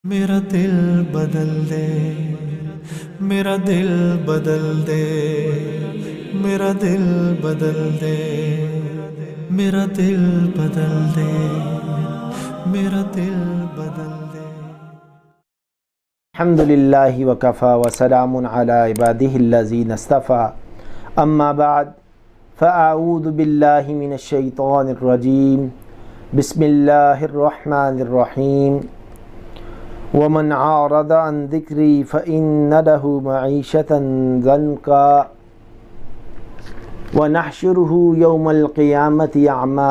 میرا دل بدل دے، میرا دل بدل دے، میرا دل بدل دے، میرا دل بدل دے، میرا دل بدل دے۔ الحمد للہ وکفی وسلام علی عبادہ الذین اصطفی، اما بعد فاعوذ باللہ من الشیطان الرجیم، بسم اللہ الرحمن الرحیم۔ ومن اعرض عن ذکری فإن له معیشة ضنکا ونحشره یوم القیامة اعمی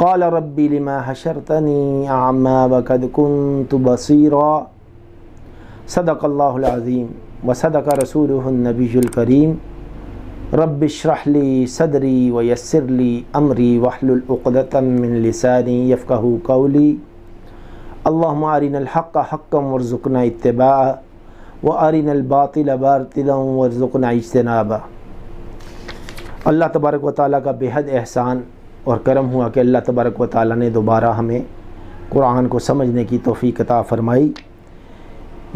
قال رب لما حشرتنی اعمی وقد كنت بصیرا۔ صدق اللہ العظیم وصدق رسولہ النبی الکریم۔ رب اشرح لی صدری ویسر لی امری واحلل عقدۃ من لسانی یفقہوا قولی۔ اللہم ارنا الحق حقا وارزقنا اتباعہ وارنا الباطل باطلا وارزقنا اجتنابہ۔ اللہ تبارک و تعالیٰ کا بے حد احسان اور کرم ہوا کہ اللہ تبارک و تعالیٰ نے دوبارہ ہمیں قرآن کو سمجھنے کی توفیق عطا فرمائی۔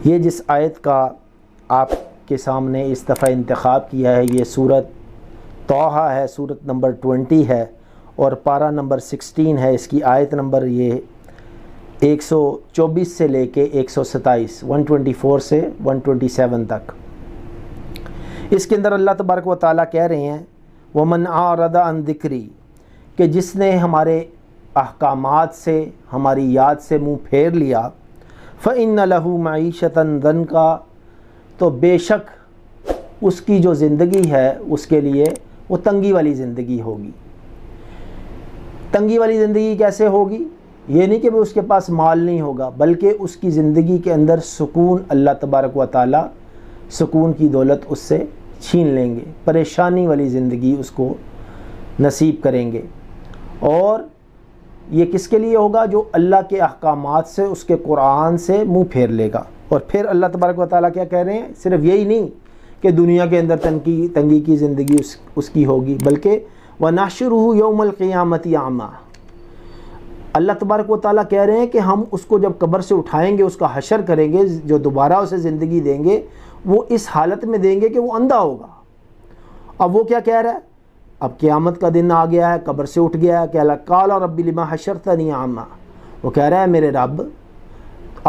یہ جس آیت کا آپ کے سامنے اس دفعہ انتخاب کیا ہے، یہ سورت طٰہٰ ہے، سورت نمبر 20 ہے اور پارہ نمبر 16 ہے۔ اس کی آیت نمبر یہ 124 سے لے کے 127، 124 سے 127 تک۔ اس کے اندر اللہ تبارک و تعالیٰ کہہ رہے ہیں وَمَنْ أَعْرَضَ عَنْ ذِكْرِي، کہ جس نے ہمارے احکامات سے، ہماری یاد سے منہ پھیر لیا، فَإِنَّ لَهُ مَعِيشَةً ضَنْكَا، تو بے شک اس کی جو زندگی ہے اس کے لیے وہ تنگی والی زندگی ہوگی۔ تنگی والی زندگی کیسے ہوگی؟ یہ نہیں کہ اس کے پاس مال نہیں ہوگا، بلکہ اس کی زندگی کے اندر سکون اللہ تبارک و تعالیٰ سکون کی دولت اس سے چھین لیں گے، پریشانی والی زندگی اس کو نصیب کریں گے۔ اور یہ کس کے لیے ہوگا؟ جو اللہ کے احکامات سے، اس کے قرآن سے منہ پھیر لے گا۔ اور پھر اللہ تبارک و تعالیٰ کیا کہہ رہے ہیں؟ صرف یہی نہیں کہ دنیا کے اندر تنگی کی زندگی اس کی ہوگی، بلکہ وَنَحْشُرُهُ يَوْمَ الْقِيَامَةِ أَعْمَىٰ، اللہ تبارک و تعالیٰ کہہ رہے ہیں کہ ہم اس کو جب قبر سے اٹھائیں گے، اس کا حشر کریں گے، جو دوبارہ اسے زندگی دیں گے، وہ اس حالت میں دیں گے کہ وہ اندھا ہوگا۔ اب وہ کیا کہہ رہا ہے؟ اب قیامت کا دن آ گیا ہے، قبر سے اٹھ گیا ہے کہ اللہ قال رب لما حشرتنی اعمی، وہ کہہ رہا ہے میرے رب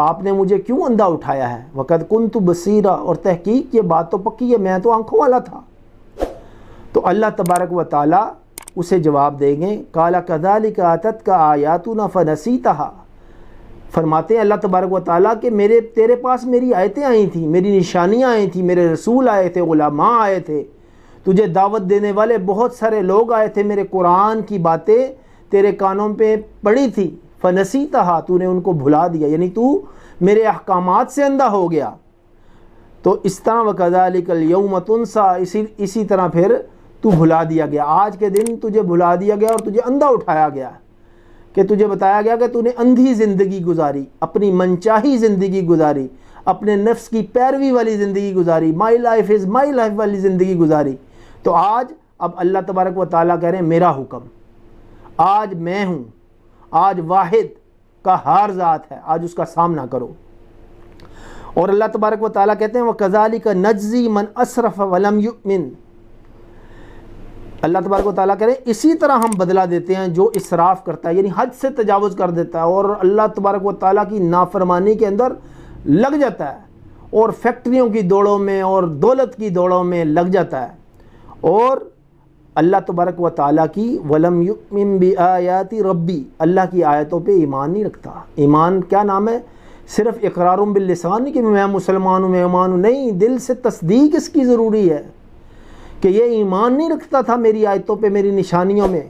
آپ نے مجھے کیوں اندھا اٹھایا ہے؟ وقد کنت بصیرا، اور تحقیق یہ بات تو پکی ہے، میں تو آنکھوں والا تھا۔ تو اللہ تبارک و تعالیٰ اسے جواب دیں گے قال کذالک اتتک آیاتنا فنسیتها، فرماتے ہیں اللہ تبارک و تعالیٰ کہ تیرے پاس میری آیتیں آئی تھیں، میری نشانیاں آئی تھیں، میرے رسول آئے تھے، علماء آئے تھے، تجھے دعوت دینے والے بہت سارے لوگ آئے تھے، میرے قرآن کی باتیں تیرے کانوں پہ پڑی تھی، فنسیتها، تو نے ان کو بھلا دیا، یعنی تو میرے احکامات سے اندھا ہو گیا۔ تو اس طرح وکذالک الیوم تنسی، اسی طرح پھر تو بھلا دیا گیا، آج کے دن تجھے بھلا دیا گیا اور تجھے اندھا اٹھایا گیا، کہ تجھے بتایا گیا کہ تو نے اندھی زندگی گزاری، اپنی منچاہی زندگی گزاری، اپنے نفس کی پیروی والی زندگی گزاری، my life is my life والی زندگی گزاری۔ تو آج اب اللہ تبارک و تعالیٰ کہہ رہے ہیں میرا حکم، آج میں ہوں، آج واحد قہار ذات ہے، آج اس کا سامنا کرو۔ اور اللہ تبارک و تعالیٰ کہتے ہیں وَكَذَلِكَ نَجْزِي مَنْ أَسْرَفَ وَلَمْ يُؤْمِنْ، اللہ تبارک و تعالیٰ کہہ رہے ہیں اسی طرح ہم بدلہ دیتے ہیں جو اسراف کرتا ہے، یعنی حد سے تجاوز کر دیتا ہے اور اللہ تبارک و تعالیٰ کی نافرمانی کے اندر لگ جاتا ہے، اور فیکٹریوں کی دوڑوں میں اور دولت کی دوڑوں میں لگ جاتا ہے، اور اللہ تبارک و تعالیٰ کی وَلَمْ يُؤْمِن بِآيَاتِ رَبِّ، اللہ کی آیتوں پہ ایمان نہیں رکھتا۔ ایمان کیا نام ہے؟ صرف اقرار باللسان نہیں کہ میں مسلمان ہوں، میں ایمان ہوں، نہیں، دل سے تصدیق اس کی ضروری ہے کہ یہ ایمان نہیں رکھتا تھا میری آیتوں پہ، میری نشانیوں میں۔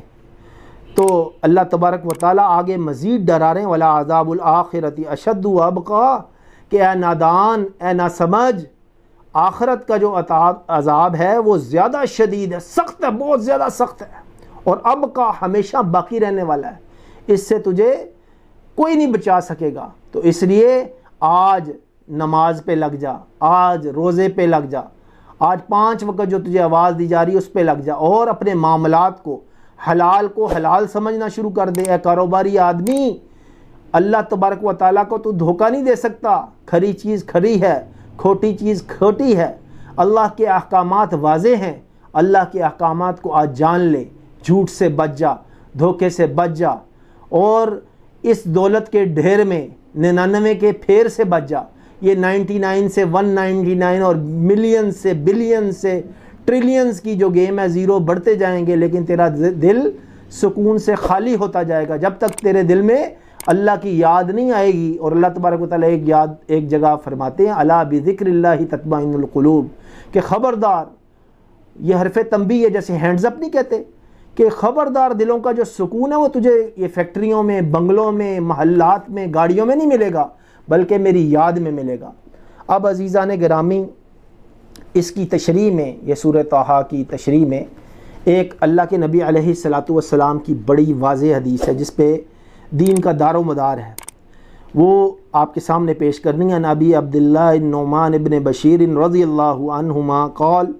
تو اللہ تبارک و تعالیٰ آگے مزید ڈرا رہے ہیں وَلَعَذَابُ الْآخِرَةِ أَشَدُّ وَأَبْقَىٰ، کہ اے نادان، اے ناسمجھ، آخرت کا جو عذاب ہے وہ زیادہ شدید ہے، سخت ہے، بہت زیادہ سخت ہے، اور اب کا ہمیشہ باقی رہنے والا ہے، اس سے تجھے کوئی نہیں بچا سکے گا۔ تو اس لیے آج نماز پہ لگ جا، آج روزے پہ لگ جا، آج 5 وقت جو تجھے آواز دی جا رہی ہے اس پہ لگ جا، اور اپنے معاملات کو حلال سمجھنا شروع کر دے۔ اے کاروباری آدمی، اللہ تبارک و تعالیٰ کو تو دھوکہ نہیں دے سکتا. کھری چیز کھری ہے, کھوٹی چیز کھوٹی ہے. اللہ کے احکامات واضح ہیں. اللہ کے احکامات کو آج جان لے, جھوٹ سے بچ جا, دھوکے سے بچ جا, اور اس دولت کے ڈھیر میں 99 کے پھیر سے بچ جا. یہ 99 سے 199 اور ملین سے بلین سے ٹریلینز کی جو گیم ہے, زیرو بڑھتے جائیں گے, لیکن تیرا دل سکون سے خالی ہوتا جائے گا جب تک تیرے دل میں اللہ کی یاد نہیں آئے گی. اور اللہ تبارک و تعالیٰ ایک جگہ فرماتے ہیں الا بذکر اللہ تطمئن القلوب, کہ خبردار, یہ حرف تنبیہ ہے, جیسے ہینڈز اپ نہیں کہتے, کہ خبردار دلوں کا جو سکون ہے وہ تجھے یہ فیکٹریوں میں, بنگلوں میں, محلات میں, گاڑیوں میں نہیں ملے گا, بلکہ میری یاد میں ملے گا. اب عزیزان گرامی, اس کی تشریح میں, یہ سورہ طٰہٰ کی تشریح میں ایک اللہ کے نبی علیہ الصلاۃ والسلام کی بڑی واضح حدیث ہے جس پہ دین کا دار و مدار ہے, وہ آپ کے سامنے پیش کرنی ہے. نبی عبداللہ النعمان ابن بشیر رضی اللہ عنہما قال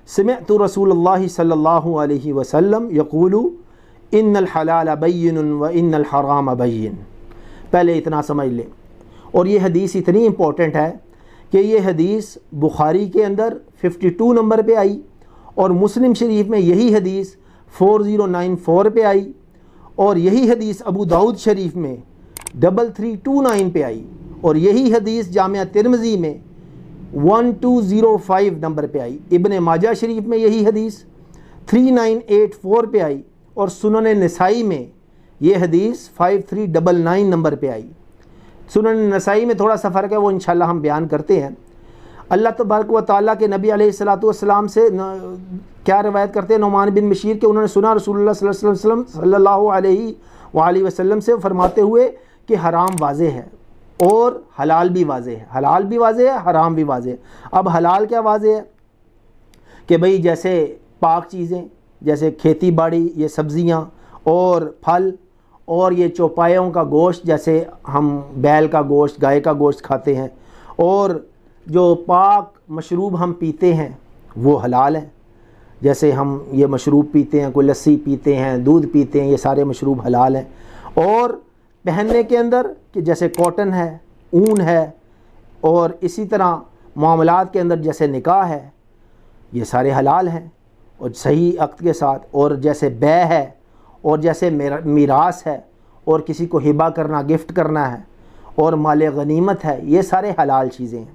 سمعت رسول اللہ صلی اللہ علیہ وسلم یقول ان الحلال بین و ان الحرام بین. پہلے اتنا سمجھ لیں, اور یہ حدیث اتنی امپورٹنٹ ہے کہ یہ حدیث بخاری کے اندر 52 نمبر پہ آئی, اور مسلم شریف میں یہی حدیث 4094 پہ آئی, اور یہی حدیث ابو داؤد شریف میں 3329 پہ آئی, اور یہی حدیث جامعہ ترمذی میں 1205 نمبر پہ آئی. ابن ماجہ شریف میں یہی حدیث 3984 پہ آئی, اور سنن نسائی میں یہ حدیث 5399 نمبر پہ آئی. سنن نسائی میں تھوڑا سا فرق ہے, وہ انشاءاللہ ہم بیان کرتے ہیں. اللہ تبارک و تعالیٰ کے نبی علیہ الصلاۃ والسلام سے کیا روایت کرتے ہیں نعمان بن بشیر کہ انہوں نے سنا رسول اللہ صلی اللہ علیہ وآلہ وسلم سے فرماتے ہوئے کہ حرام واضح ہے اور حلال بھی واضح ہے. حلال بھی واضح ہے, حرام بھی واضح ہے. اب حلال کیا واضح ہے کہ بھئی جیسے پاک چیزیں, جیسے کھیتی باڑی, یہ سبزیاں اور پھل, اور یہ چوپایوں کا گوشت, جیسے ہم بیل کا گوشت, گائے کا گوشت کھاتے ہیں, اور جو پاک مشروب ہم پیتے ہیں وہ حلال ہیں. جیسے ہم یہ مشروب پیتے ہیں, کوئی لسی پیتے ہیں, دودھ پیتے ہیں, یہ سارے مشروب حلال ہیں. اور پہننے کے اندر کہ جیسے کاٹن ہے, اون ہے, اور اسی طرح معاملات کے اندر جیسے نکاح ہے, یہ سارے حلال ہیں اور صحیح عقد کے ساتھ. اور جیسے بے ہے, اور جیسے میراث ہے, اور کسی کو ہبہ کرنا, گفٹ کرنا ہے, اور مال غنیمت ہے, یہ سارے حلال چیزیں ہیں,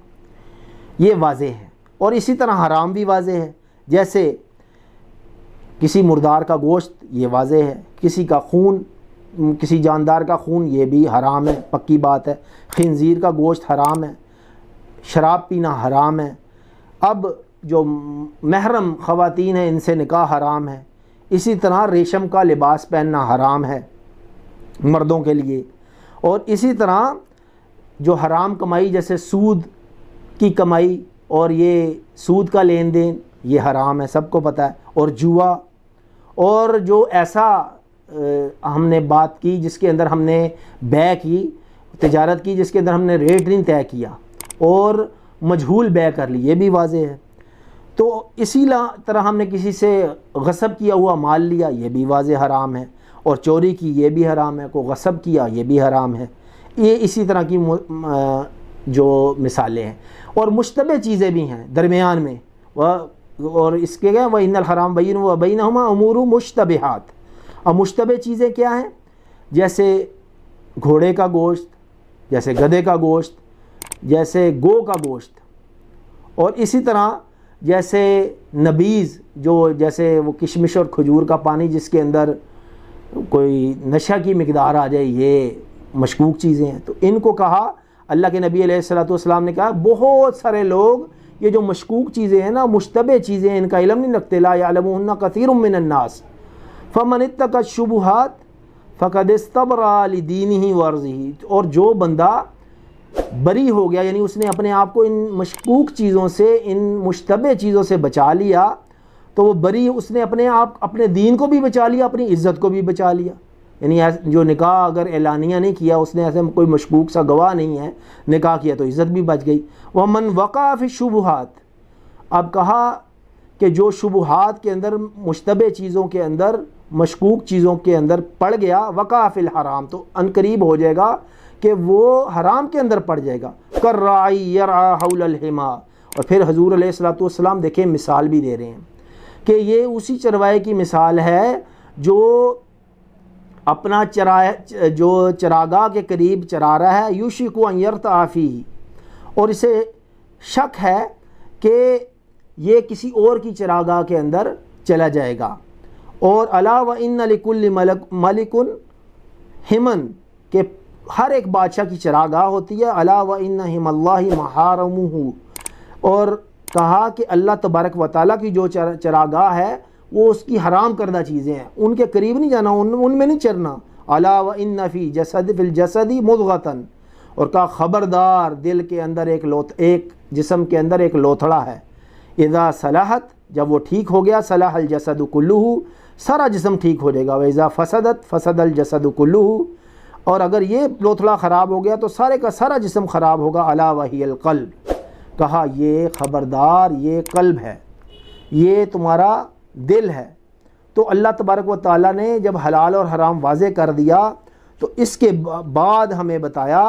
یہ واضح ہے. اور اسی طرح حرام بھی واضح ہے, جیسے کسی مردار کا گوشت, یہ واضح ہے. کسی کا خون, کسی جاندار کا خون, یہ بھی حرام ہے, پکی بات ہے. خنزیر کا گوشت حرام ہے. شراب پینا حرام ہے. اب جو محرم خواتین ہیں ان سے نکاح حرام ہے. اسی طرح ریشم کا لباس پہننا حرام ہے مردوں کے لیے. اور اسی طرح جو حرام کمائی, جیسے سود کی کمائی اور یہ سود کا لین دین, یہ حرام ہے, سب کو پتہ ہے. اور جوا, اور جو ایسا ہم نے بات کی جس کے اندر ہم نے بے کی, تجارت کی جس کے اندر ہم نے ریٹ نہیں طے کیا اور مجہول بے کر لی, یہ بھی واضح ہے. تو اسی طرح ہم نے کسی سے غصب کیا ہوا مال لیا, یہ بھی واضح حرام ہے. اور چوری کی, یہ بھی حرام ہے. کو غصب کیا, یہ بھی حرام ہے. یہ اسی طرح کی جو مثالیں ہیں. اور مشتبہ چیزیں بھی ہیں درمیان میں, اور اس کے گئے وَإِنَّ الْحَرَامَ بَيِّنٌ وَبَيْنَهُمَا أُمُورٌ مُشْتَبِهَاتٌ. اب مشتبہ چیزیں کیا ہیں؟ جیسے گھوڑے کا گوشت, جیسے گدھے کا گوشت, جیسے گو کا گوشت, اور اسی طرح جیسے نبیذ, جو جیسے وہ کشمش اور کھجور کا پانی جس کے اندر کوئی نشہ کی مقدار آ جائے, یہ مشکوک چیزیں ہیں. تو ان کو کہا, اللہ کے نبی علیہ الصلوۃ والسلام نے کہا بہت سارے لوگ یہ جو مشکوک چیزیں ہیں نا, مشتبہ چیزیں, ان کا علم نہیں رکھتے. لا یعلمہن کثیر من الناس فمن اتقى الشبہات فقد استبرأ لدینہ وعرضہ. اور جو بندہ بری ہو گیا, یعنی اس نے اپنے آپ کو ان مشکوک چیزوں سے, ان مشتبہ چیزوں سے بچا لیا, تو وہ بری, اس نے اپنے آپ, اپنے دین کو بھی بچا لیا, اپنی عزت کو بھی بچا لیا. یعنی جو نکاح اگر اعلانیہ نہیں کیا, اس نے ایسے کوئی مشکوک سا گواہ نہیں ہے, نکاح کیا, تو عزت بھی بچ گئی. وَمَنْ وَقَعَ فِي الشُّبُهَاتِ. اب کہا کہ جو شبہات کے اندر, مشتبہ چیزوں کے اندر, مشکوک چیزوں کے اندر پڑ گیا, وقع فی الحرام, تو ان قریب ہو جائے گا کہ وہ حرام کے اندر پڑ جائے گا. کالراعی یرعی حول الحما. اور پھر حضور علیہ الصلوۃ والسلام دیکھیں مثال بھی دے رہے ہیں کہ یہ اسی چروائے کی مثال ہے جو اپنا جو چراگاہ کے قریب چرا رہا ہے. یوشک ان یرتع فیہ. اور اسے شک ہے کہ یہ کسی اور کی چراگاہ کے اندر چلا جائے گا. اور الا و ان لکل ملک ہمن کہ ہر ایک بادشاہ کی چراگاہ ہوتی ہے. الا و ان ہم اللہ محارمہ. اور کہا کہ اللہ تبارک و تعالیٰ کی جو چراگاہ ہے وہ اس کی حرام کردہ چیزیں ہیں, ان کے قریب نہیں جانا, ان میں نہیں چرنا. الا و ان فی الجسد مضغۃ. اور کہا خبردار دل کے اندر ایک جسم کے اندر ایک لوتھڑا ہے. اذا صلحت, جب وہ ٹھیک ہو گیا, صلح الجسد کلہ, سارا جسم ٹھیک ہو جائے گا. واذا فسدت فسد الجسد کلہ. اور اگر یہ لوتھڑا خراب ہو گیا تو سارے کا سارا جسم خراب ہوگا. الا وہی القلب. کہا یہ خبردار یہ قلب ہے, یہ تمہارا دل ہے. تو اللہ تبارک و تعالیٰ نے جب حلال اور حرام واضح کر دیا تو اس کے بعد ہمیں بتایا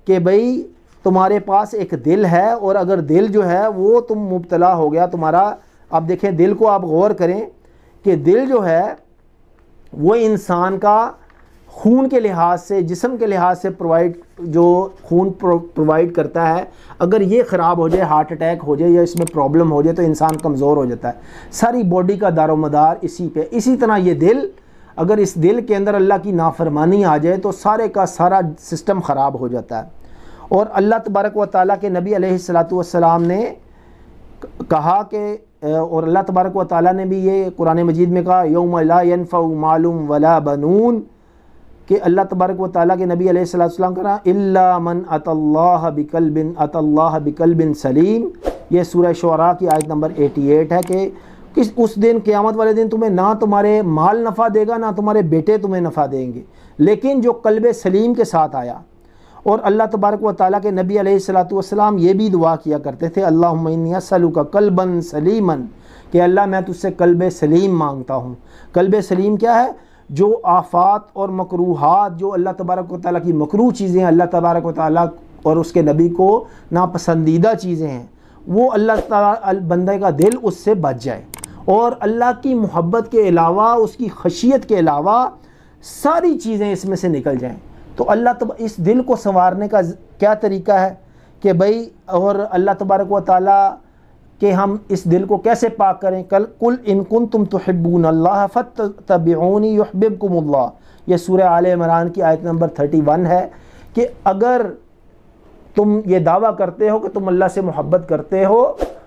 کہ بھئی تمہارے پاس ایک دل ہے, اور اگر دل جو ہے وہ تم مبتلا ہو گیا تمہارا. اب دیکھیں دل کو آپ غور کریں کہ دل جو ہے وہ انسان کا خون کے لحاظ سے, جسم کے لحاظ سے جو خون پرووائڈ کرتا ہے, اگر یہ خراب ہو جائے, ہارٹ اٹیک ہو جائے یا اس میں پرابلم ہو جائے تو انسان کمزور ہو جاتا ہے. ساری باڈی کا دار و مدار اسی پہ. اسی طرح یہ دل, اگر اس دل کے اندر اللہ کی نافرمانی آ جائے تو سارے کا سارا سسٹم خراب ہو جاتا ہے. اور اللہ تبارک و تعالیٰ کے نبی علیہ الصلوۃ والسلام نے کہا کہ, اور اللہ تبارک و تعالیٰ نے بھی یہ قرآن مجید میں کہا یوم لا ینفع مال ولا بنون, کہ اللہ تبارک و تعالیٰ کے نبی علیہ السلام کہا الا من اتى اللہ بقلب سلیم. یہ سورہ شعراء کی آیت نمبر 88 ہے کہ اس دن قیامت والے دن تمہیں نہ تمہارے مال نفع دے گا نہ تمہارے بیٹے تمہیں نفع دیں گے, لیکن جو قلب سلیم کے ساتھ آیا. اور اللہ تبارک و تعالیٰ کے نبی علیہ الصلوۃ والسلام یہ بھی دعا کیا کرتے تھے اللہم انی اسألک قلبا سلیما, کہ اللہ میں تجھ سے قلب سلیم مانگتا ہوں. قلب سلیم کیا ہے؟ جو آفات اور مکروہات, جو اللہ تبارک و تعالیٰ کی مکروہ چیزیں ہیں, اللہ تبارک و تعالیٰ اور اس کے نبی کو ناپسندیدہ چیزیں ہیں, وہ اللہ تعالیٰ بندے کا دل اس سے بچ جائے, اور اللہ کی محبت کے علاوہ, اس کی خشیت کے علاوہ ساری چیزیں اس میں سے نکل جائیں. تو اللہ اس دل کو سنوارنے کا کیا طریقہ ہے کہ بھئی, اور اللہ تبارک و تعالیٰ کہ ہم اس دل کو کیسے پاک کریں. قل ان کنتم تحبون اللہ فاتبعونی یحببکم اللہ. یہ سورہ آل عمران کی آیت نمبر 31 ہے کہ اگر تم یہ دعویٰ کرتے ہو کہ تم اللہ سے محبت کرتے ہو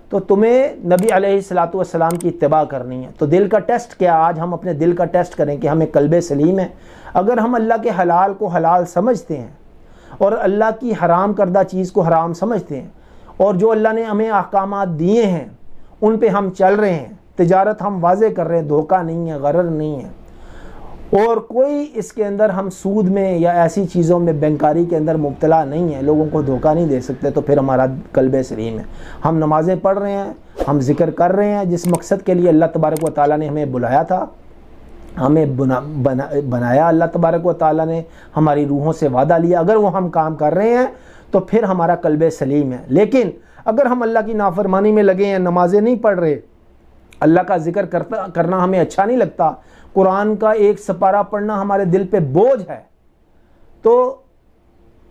تو تمہیں نبی علیہ الصلوۃ والسلام کی اتباع کرنی ہے. تو دل کا ٹیسٹ کیا, آج ہم اپنے دل کا ٹیسٹ کریں کہ ہمیں قلب سلیم ہے. اگر ہم اللہ کے حلال کو حلال سمجھتے ہیں اور اللہ کی حرام کردہ چیز کو حرام سمجھتے ہیں, اور جو اللہ نے ہمیں احکامات دیے ہیں ان پہ ہم چل رہے ہیں, تجارت ہم واضح کر رہے ہیں, دھوکہ نہیں ہے, غرر نہیں ہے, اور کوئی اس کے اندر ہم سود میں یا ایسی چیزوں میں بینکاری کے اندر مبتلا نہیں ہے, لوگوں کو دھوکہ نہیں دے سکتے, تو پھر ہمارا قلب سلیم ہے. ہم نمازیں پڑھ رہے ہیں, ہم ذکر کر رہے ہیں, جس مقصد کے لیے اللہ تبارک و تعالیٰ نے ہمیں بلایا تھا, ہمیں بنایا اللہ تبارک و تعالیٰ نے, ہماری روحوں سے وعدہ لیا, اگر وہ ہم کام کر رہے ہیں تو پھر ہمارا قلب سلیم ہے. لیکن اگر ہم اللہ کی نافرمانی میں لگے ہیں, نمازیں نہیں پڑھ رہے, اللہ کا ذکر کرنا ہمیں اچھا نہیں لگتا, قرآن کا ایک سپارہ پڑھنا ہمارے دل پہ بوجھ ہے, تو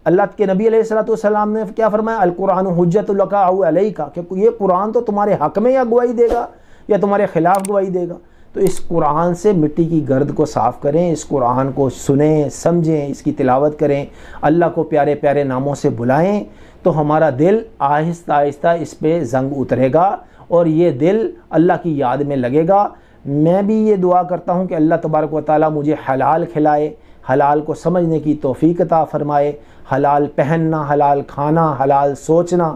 اللہ کے نبی علیہ الصلوۃ والسلام نے کیا فرمایا, القرآن حجت لک او علیک, کہ یہ قرآن تو تمہارے حق میں یا گواہی دے گا یا تمہارے خلاف گواہی دے گا. تو اس قرآن سے مٹی کی گرد کو صاف کریں, اس قرآن کو سنیں, سمجھیں, اس کی تلاوت کریں, اللہ کو پیارے پیارے ناموں سے بلائیں, تو ہمارا دل آہستہ آہستہ اس پہ زنگ اترے گا اور یہ دل اللہ کی یاد میں لگے گا. میں بھی یہ دعا کرتا ہوں کہ اللہ تبارک و تعالیٰ مجھے حلال کھلائے, حلال کو سمجھنے کی توفیق عطا فرمائے, حلال پہننا, حلال کھانا, حلال سوچنا,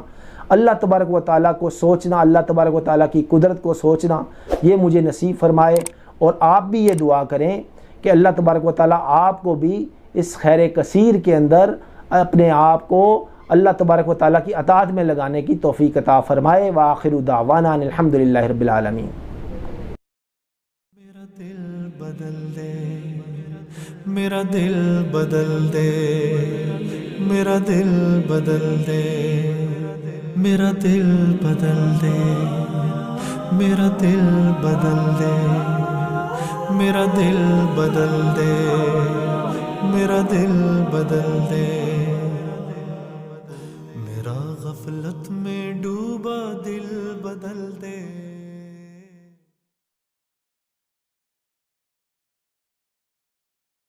اللہ تبارک و تعالیٰ کو سوچنا, اللہ تبارک و تعالیٰ کی قدرت کو سوچنا, یہ مجھے نصیب فرمائے. اور آپ بھی یہ دعا کریں کہ اللہ تبارک و تعالیٰ آپ کو بھی اس خیر کثیر کے اندر اپنے آپ کو اللہ تبارک و تعالیٰ کی اطاعت میں لگانے کی توفیق عطا فرمائے. وآخر دعوانا ان الحمدللہ رب العالمین. میرا دل بدل دے, میرا دل بدل دے, میرا دل بدل دے میرا دل بدل دے میرا دل بدل دے میرا دل بدل دے میرا دل بدل دے میرا غفلت میں ڈوبا دل بدل دے